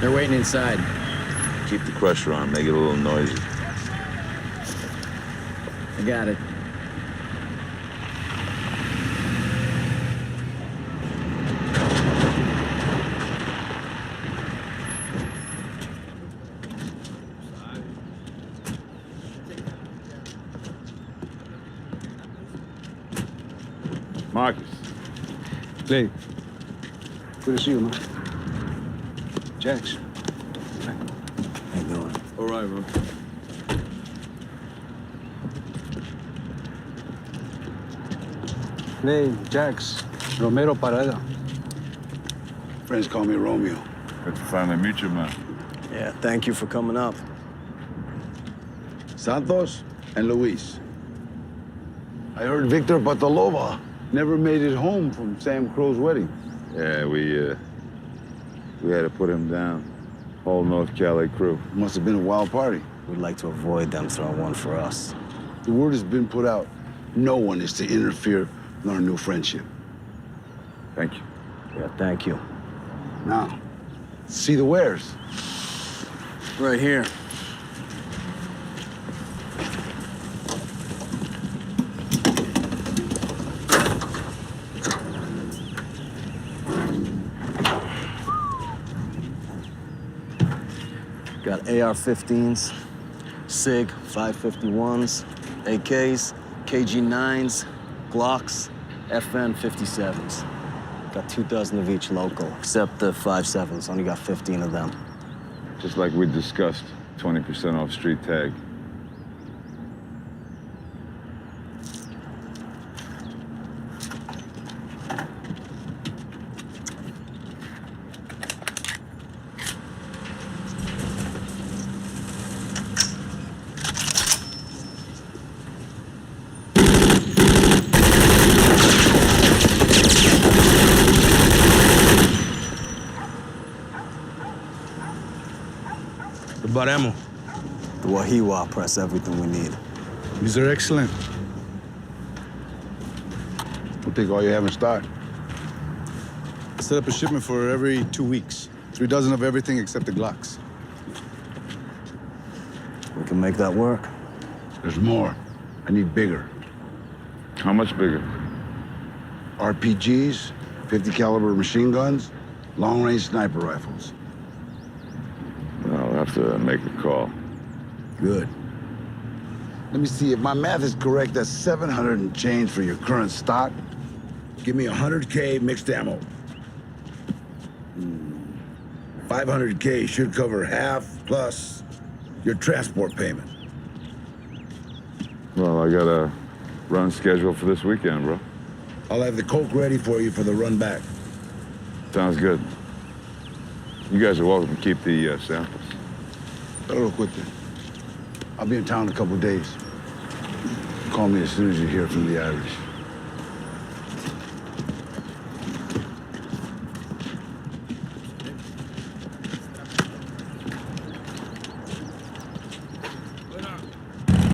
They're waiting inside. Keep the crusher on, make it a little noisy. I got it. Marcus. Clay. Good to see you, man. Jax. How you doing? All right, bro. Clay, Jax, Romero Parada. Friends call me Romeo. Good to finally meet you, man. Yeah, thank you for coming up. Santos and Luis. I heard Victor Batalova never made it home from Sam Crow's wedding. Yeah, we had to put him down. Whole North Cali crew. Must have been a wild party. We'd like to avoid them throwing one for us. The word has been put out. No one is to interfere in our new friendship. Thank you. Yeah, thank you. Now, see the wares. Right here. Got AR-15s, SIG 551s, AKs, KG-9s, Glocks, FN-57s. Got 2 dozen of each local, except the 5.7s. Only got 15 of them. Just like we discussed, 20% off street tag. The Baremo. The Wahiwa press everything we need. These are excellent. We'll take all you have in stock. Set up a shipment for every 2 weeks. 3 dozen of everything except the Glocks. We can make that work. There's more. I need bigger. How much bigger? RPGs, 50 caliber machine guns, long-range sniper rifles. I'll have to make a call. Good. Let me see, if my math is correct, that's 700 and change for your current stock. Give me 100K mixed ammo. 500K should cover half, plus your transport payment. Well, I got a run scheduled for this weekend, bro. I'll have the coke ready for you for the run back. Sounds good. You guys are welcome to keep the samples. Real quick then. I'll be in town in a couple days. Call me as soon as you hear from the Irish.